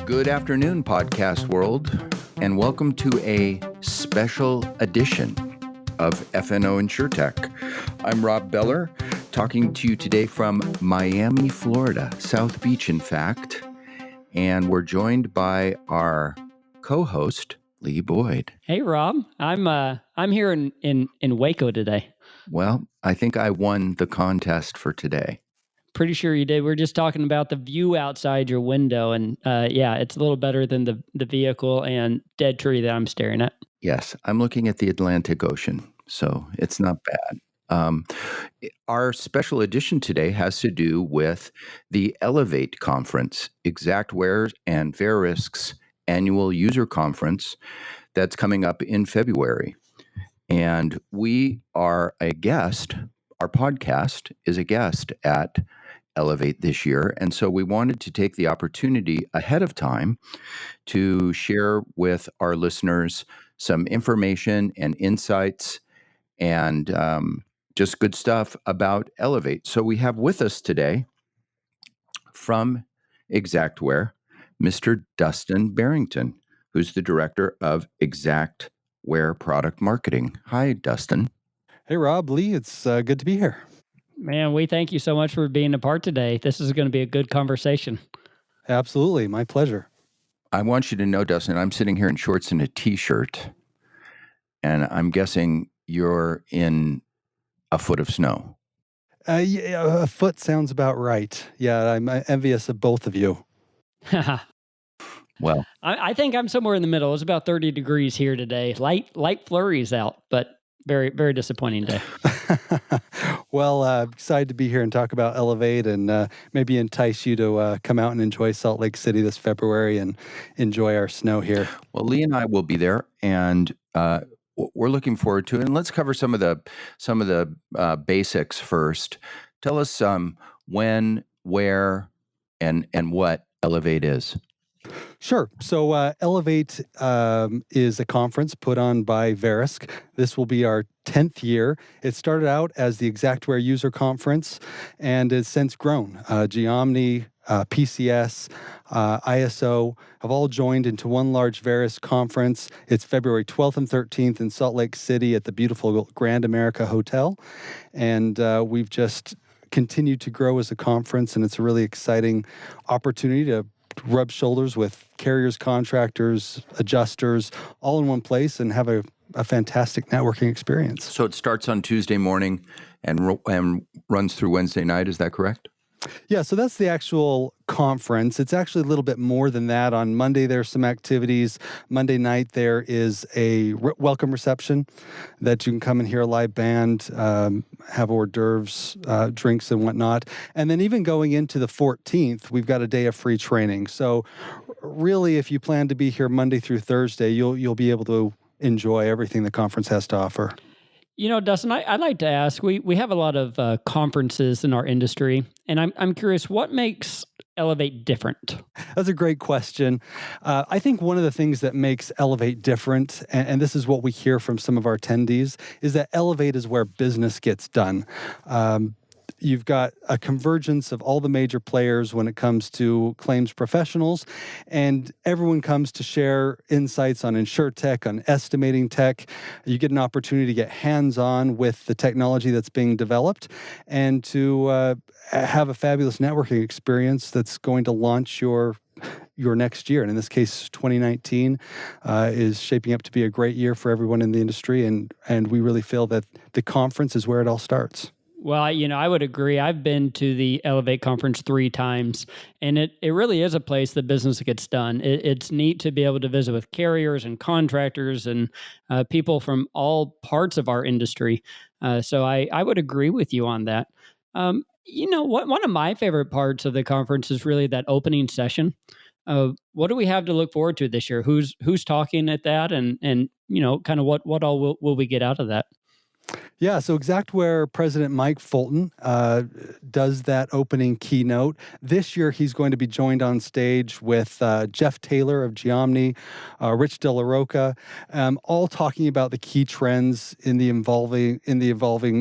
Good afternoon, podcast world, and welcome to a special edition of FNO InsureTech. I'm Rob Beller, talking to you today from Miami, Florida, South Beach, in fact, and we're joined by our co-host, Lee Boyd. Hey, Rob. I'm here in Waco today. Well, I think I won the contest for today. Pretty sure you did. We're just talking about the view outside your window, and yeah, it's a little better than the vehicle and dead tree that I'm staring at. Yes, I'm looking at the Atlantic Ocean, so it's not bad. Our special edition today has to do with the Elevate conference, Xactware and Verisk's annual user conference that's coming up in February. And we are a guest, our podcast is a guest at Elevate this year. And so we wanted to take the opportunity ahead of time to share with our listeners some information and insights and just good stuff about Elevate. So we have with us today from Xactware, Mr. Dustin Barrington, who's the director of Xactware Product Marketing. Hi, Dustin. Hey, Rob, Lee, it's good to be here. Man, we thank you so much for being a part today. This is going to be a good conversation. Absolutely. My pleasure. I want you to know, Dustin, I'm sitting here in shorts and a t-shirt, and I'm guessing you're in a foot of snow. Yeah, a foot sounds about right. Yeah, I'm envious of both of you. Well, I think I'm somewhere in the middle. It's about 30 degrees here today. Light flurries out, but very, very disappointing day. Well, excited to be here and talk about Elevate and maybe entice you to come out and enjoy Salt Lake City this February and enjoy our snow here. Well, Lee and I will be there, and we're looking forward to it. And let's cover some of the basics first. Tell us when, where, and what Elevate is. Sure. So Elevate is a conference put on by Verisk. This will be our 10th year. It started out as the Xactware User Conference and has since grown. Geomni, PCS, ISO have all joined into one large Verisk conference. It's February 12th and 13th in Salt Lake City at the beautiful Grand America Hotel. And we've just continued to grow as a conference, and it's a really exciting opportunity to rub shoulders with carriers, contractors, adjusters, all in one place and have a fantastic networking experience. So it starts on Tuesday morning and runs through Wednesday night. Is that correct? Yeah, so that's the actual conference. It's actually a little bit more than that. On Monday, there's some activities. Monday night, there is a welcome reception that you can come and hear a live band, have hors d'oeuvres, drinks and whatnot. And then even going into the 14th, we've got a day of free training. So really, if you plan to be here Monday through Thursday, you'll be able to enjoy everything the conference has to offer. You know, Dustin, I'd like to ask, we have a lot of conferences in our industry, and I'm curious, what makes Elevate different? That's a great question. I think one of the things that makes Elevate different, and this is what we hear from some of our attendees, is that Elevate is where business gets done. You've got a convergence of all the major players when it comes to claims professionals, and everyone comes to share insights on InsureTech, on estimating tech. You get an opportunity to get hands-on with the technology that's being developed and to have a fabulous networking experience that's going to launch your next year. And in this case, 2019 is shaping up to be a great year for everyone in the industry, and we really feel that the conference is where it all starts. Well, you know, I would agree. I've been to the Elevate conference 3 times, and it really is a place that business gets done. It's neat to be able to visit with carriers and contractors and people from all parts of our industry. So I would agree with you on that. You know, one of my favorite parts of the conference is really that opening session. What do we have to look forward to this year? Who's talking at that, and you know, kind of what all will we get out of that? Yeah, so Xactware President Mike Fulton does that opening keynote. This year, he's going to be joined on stage with Jeff Taylor of Geomni, Rich De La Roca, all talking about the key trends in the evolving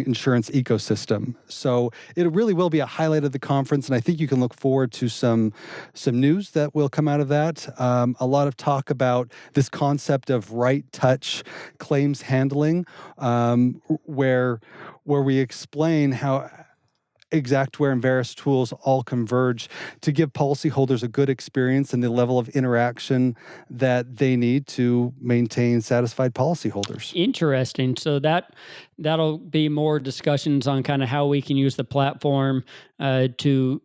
insurance ecosystem. So it really will be a highlight of the conference, and I think you can look forward to some news that will come out of that. A lot of talk about this concept of right touch claims handling, where we explain how Xactware and various tools all converge to give policyholders a good experience and the level of interaction that they need to maintain satisfied policyholders. Interesting. So that'll be more discussions on kind of how we can use the platform to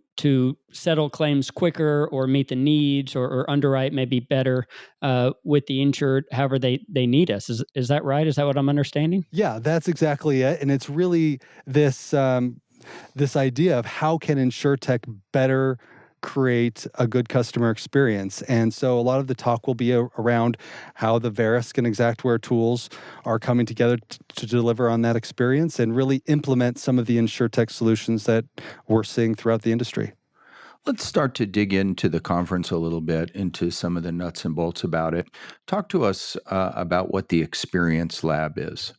settle claims quicker or meet the needs or underwrite maybe better with the insured, however they need us. Is that right? Is that what I'm understanding? Yeah, that's exactly it. And it's really this this idea of how can InsureTech better create a good customer experience. And so a lot of the talk will be around how the Verisk and Xactware tools are coming together to deliver on that experience and really implement some of the InsureTech solutions that we're seeing throughout the industry. Let's start to dig into the conference a little bit, into some of the nuts and bolts about it. Talk to us about what the Experience Lab is.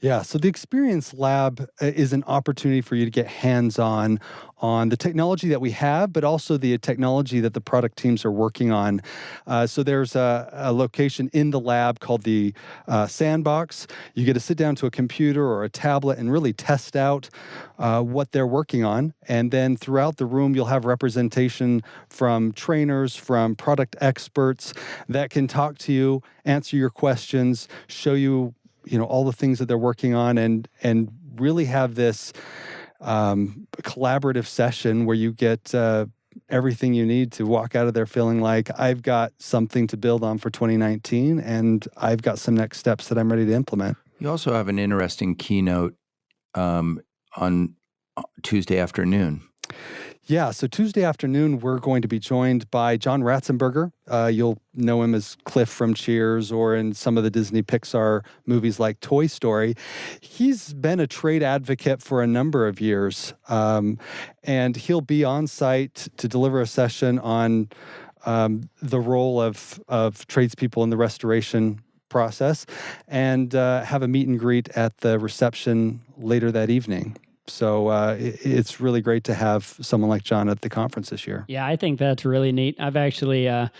Yeah, so the Experience Lab is an opportunity for you to get hands-on the technology that we have, but also the technology that the product teams are working on. So there's a location in the lab called the Sandbox. You get to sit down to a computer or a tablet and really test out what they're working on. And then throughout the room, you'll have representation from trainers, from product experts that can talk to you, answer your questions, show you all the things that they're working on, and really have this collaborative session where you get everything you need to walk out of there feeling like I've got something to build on for 2019, and I've got some next steps that I'm ready to implement. You also have an interesting keynote on Tuesday afternoon. Yeah, so Tuesday afternoon, we're going to be joined by John Ratzenberger. You'll know him as Cliff from Cheers or in some of the Disney Pixar movies like Toy Story. He's been a trade advocate for a number of years, and he'll be on site to deliver a session on the role of tradespeople in the restoration process and have a meet and greet at the reception later that evening. So it's really great to have someone like John at the conference this year. Yeah, I think that's really neat. I've actually, I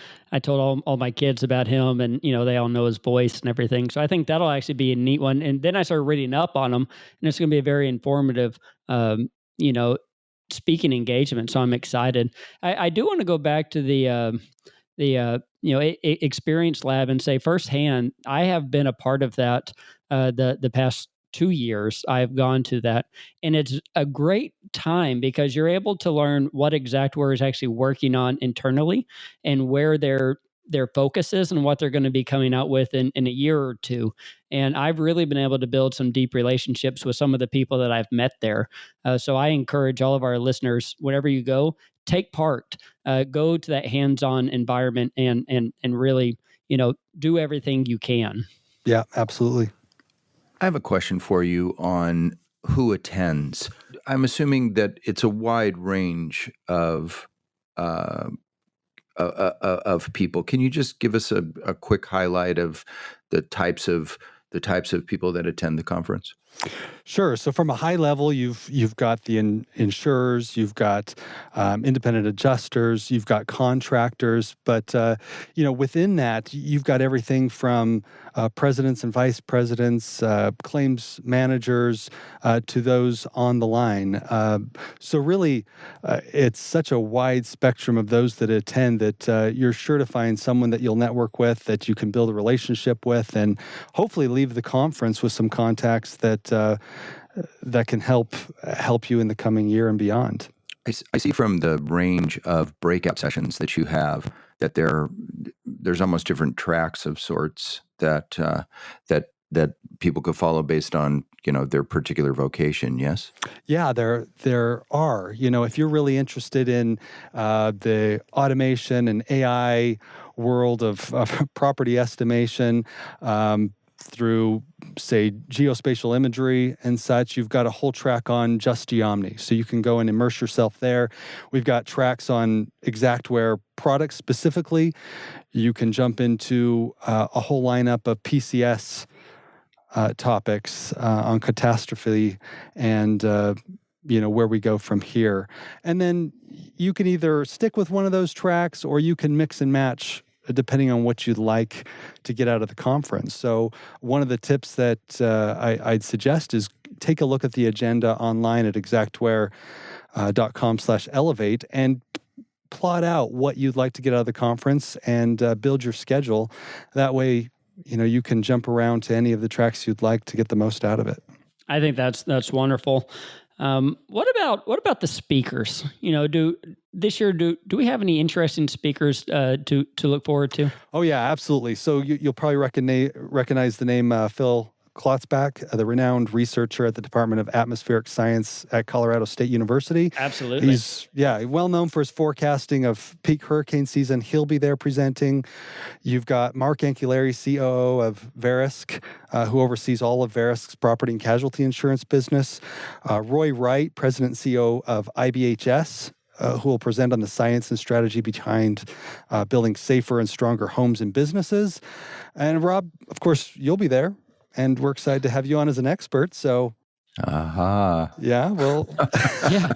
told all my kids about him, and they all know his voice and everything. So I think that'll actually be a neat one. And then I started reading up on him, and it's going to be a very informative, speaking engagement. So I'm excited. I do want to go back to the Experience Lab and say firsthand, I have been a part of that the past 2 years. I've gone to that, and it's a great time because you're able to learn what Xactware is actually working on internally and where their focus is and what they're going to be coming out with in a year or two. And I've really been able to build some deep relationships with some of the people that I've met there. So I encourage all of our listeners, whenever you go, take part, go to that hands-on environment and really, do everything you can. Yeah, absolutely. I have a question for you on who attends. I'm assuming that it's a wide range of people. Can you just give us a quick highlight of the types of people that attend the conference? Sure. So from a high level, you've got the insurers, you've got independent adjusters, you've got contractors, but within that, you've got everything from presidents and vice presidents, claims managers, to those on the line. So really, it's such a wide spectrum of those that attend that you're sure to find someone that you'll network with, that you can build a relationship with, and hopefully leave the conference with some contacts that can help you in the coming year and beyond. I see from the range of breakout sessions that you have that there's almost different tracks of sorts that people could follow based on their particular vocation. Yes. Yeah, there are. If you're really interested in the automation and AI world of property estimation, through, say, geospatial imagery and such. You've got a whole track on just Geomni, so you can go and immerse yourself there. We've got tracks on Xactware products specifically. You can jump into a whole lineup of PCS topics on catastrophe and where we go from here. And then you can either stick with one of those tracks or you can mix and match depending on what you'd like to get out of the conference. So one of the tips that I'd suggest is take a look at the agenda online at xactware.com/elevate and plot out what you'd like to get out of the conference and build your schedule. That way, you can jump around to any of the tracks you'd like to get the most out of it. I think that's wonderful. What about the speakers? This year do we have any interesting speakers to look forward to? Oh yeah, absolutely. So you'll probably recognize the name Phil Klotzbach, the renowned researcher at the Department of Atmospheric Science at Colorado State University. Absolutely. He's well known for his forecasting of peak hurricane season. He'll be there presenting. You've got Mark Anculari, COO of Verisk, who oversees all of Verisk's property and casualty insurance business. Roy Wright, President and CEO of IBHS, who will present on the science and strategy behind building safer and stronger homes and businesses. And Rob, of course, you'll be there. And we're excited to have you on as an expert. So, yeah, well, yeah.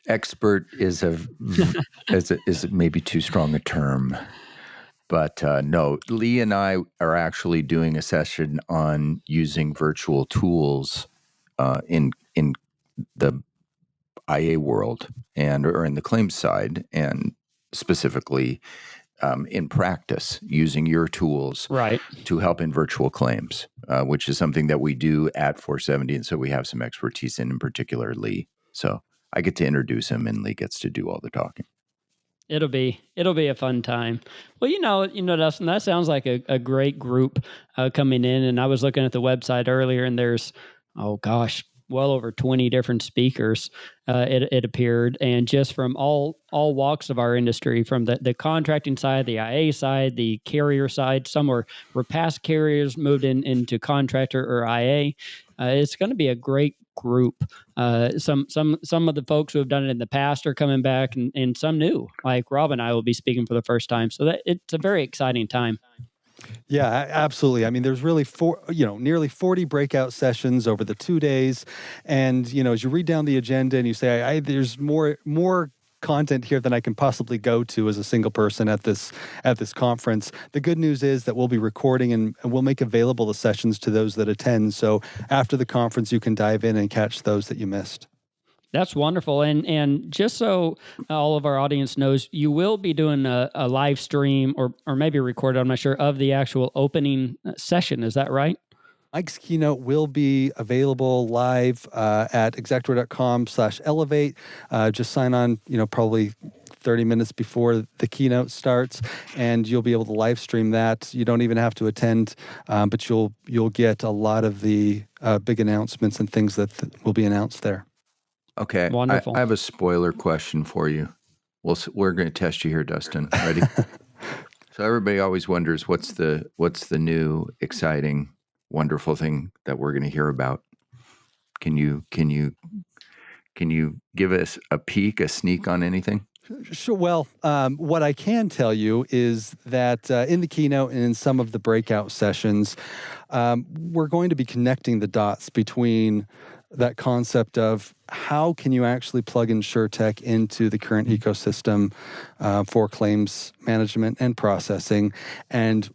Expert is maybe too strong a term, but no. Lee and I are actually doing a session on using virtual tools in the IA world or in the claims side, and specifically in practice, using your tools to help in virtual claims, which is something that we do at Fourseventy, and so we have some expertise in particular, Lee. So I get to introduce him, and Lee gets to do all the talking. It'll be a fun time. Well, Dustin, that sounds like a great group coming in. And I was looking at the website earlier, and there's, well over 20 different speakers. It appeared, and just from all walks of our industry, from the contracting side, the IA side, the carrier side. Some were past carriers moved into contractor or IA. It's going to be a great group. Some of the folks who have done it in the past are coming back, and some new, like Rob and I will be speaking for the first time. So that it's a very exciting time. Yeah, absolutely. I mean, there's really nearly 40 breakout sessions over the 2 days. And, as you read down the agenda and you say, there's more content here than I can possibly go to as a single person at this conference. The good news is that we'll be recording and we'll make available the sessions to those that attend. So after the conference, you can dive in and catch those that you missed. That's wonderful. And just so all of our audience knows, you will be doing a live stream or maybe recorded, I'm not sure, of the actual opening session. Is that right? Mike's keynote will be available live at xactware.com/elevate. Just sign on, probably 30 minutes before the keynote starts, and you'll be able to live stream that. You don't even have to attend, but you'll get a lot of the big announcements and things that will be announced there. Okay, wonderful. I have a spoiler question for you. We're going to test you here, Dustin. Ready? So everybody always wonders what's the new, exciting, wonderful thing that we're going to hear about. Can you give us a peek, a sneak on anything? Sure. Well, what I can tell you is that in the keynote and in some of the breakout sessions, we're going to be connecting the dots between that concept of how can you actually plug InsureTech into the current ecosystem for claims management and processing, and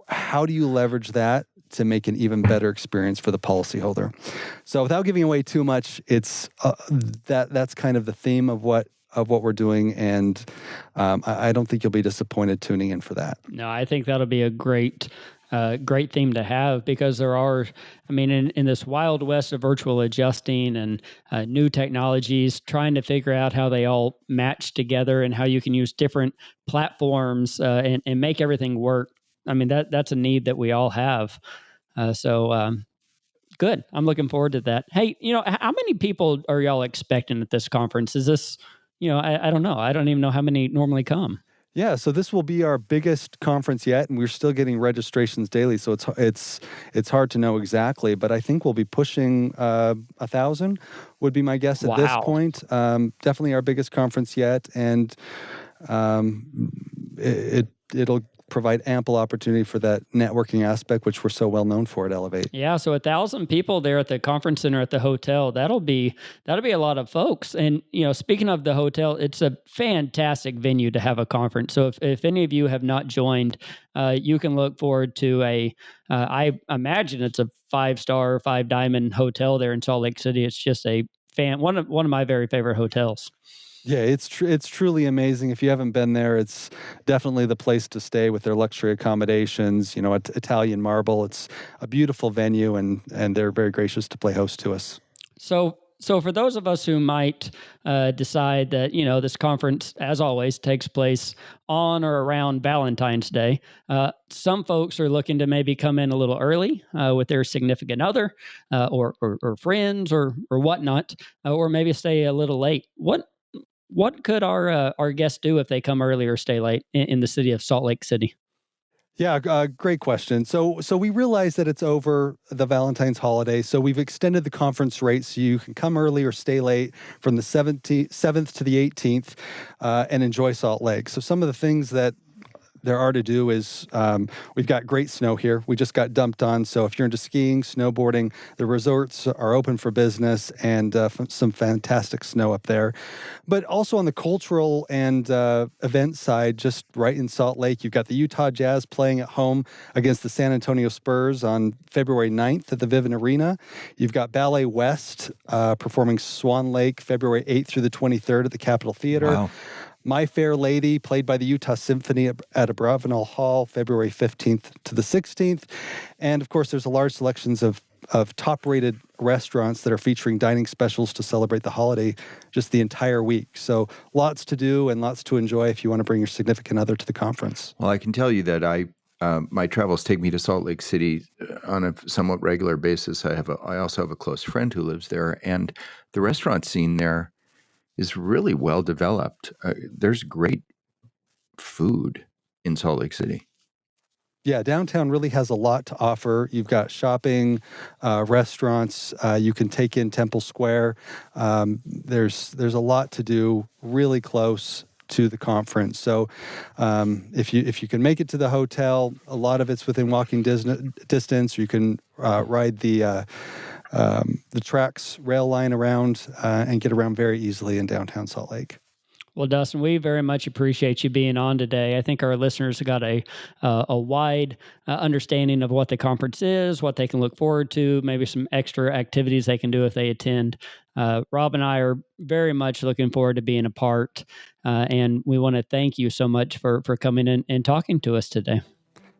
how do you leverage that to make an even better experience for the policyholder. So without giving away too much, it's that's kind of the theme of what we're doing, and I don't think you'll be disappointed tuning in for that. No, I think that'll be a great theme to have, because there are, in this wild west of virtual adjusting and new technologies, trying to figure out how they all match together and how you can use different platforms and make everything work. That's a need that we all have. So good. I'm looking forward to that. Hey, how many people are y'all expecting at this conference? Is this, I don't know. I don't even know how many normally come. Yeah, so this will be our biggest conference yet, and we're still getting registrations daily. So it's hard to know exactly, but I think we'll be pushing 1,000. Would be my guess at this Wow. point. Definitely our biggest conference yet, and it'll provide ample opportunity for that networking aspect, which we're so well known for at Elevate. Yeah, so 1,000 people there at the conference center at the hotel. That'll be a lot of folks. And speaking of the hotel, it's a fantastic venue to have a conference. So if any of you have not joined, you can look forward to I imagine it's a 5-star, 5-diamond hotel there in Salt Lake City. It's just one of my very favorite hotels. Yeah, it's truly amazing. If you haven't been there, it's definitely the place to stay with their luxury accommodations. Italian marble. It's a beautiful venue, and they're very gracious to play host to us. So for those of us who might decide that this conference, as always, takes place on or around Valentine's Day, some folks are looking to maybe come in a little early with their significant other or friends or whatnot, or maybe stay a little late. What could our guests do if they come early or stay late in the city of Salt Lake City? Yeah, great question. So we realize that it's over the Valentine's holiday, so we've extended the conference rate so you can come early or stay late from the 7th to the 18th and enjoy Salt Lake. So some of the things that there are to do is we've got great snow here. We just got dumped on. So if you're into skiing, snowboarding, the resorts are open for business, and some fantastic snow up there. But also on the cultural and event side, just right in Salt Lake, you've got the Utah Jazz playing at home against the San Antonio Spurs on February 9th at the Vivint Arena. You've got Ballet West performing Swan Lake February 8th through the 23rd at the Capitol Theater. Wow. My Fair Lady, played by the Utah Symphony at Abravanel Hall, February 15th to the 16th. And of course, there's a large selections of top-rated restaurants that are featuring dining specials to celebrate the holiday just the entire week. So lots to do and lots to enjoy if you want to bring your significant other to the conference. Well, I can tell you that my travels take me to Salt Lake City on a somewhat regular basis. I also have a close friend who lives there, and the restaurant scene there is really well developed. There's great food in Salt Lake City. Yeah, downtown really has a lot to offer. You've got shopping, restaurants. You can take in Temple Square. There's a lot to do really close to the conference. So if you can make it to the hotel, a lot of it's within walking distance. You can ride the Trax rail line around and get around very easily in downtown Salt Lake. Well, Dustin, we very much appreciate you being on today. I think our listeners got a wide understanding of what the conference is, what they can look forward to, maybe some extra activities they can do if they attend. Rob and I are very much looking forward to being a part, and we want to thank you so much for coming in and talking to us today.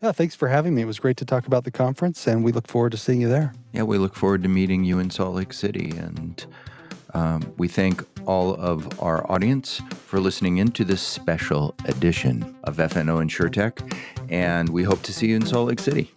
Yeah, thanks for having me. It was great to talk about the conference, and we look forward to seeing you there. Yeah, we look forward to meeting you in Salt Lake City, and we thank all of our audience for listening in to this special edition of FNO InsureTech, and we hope to see you in Salt Lake City.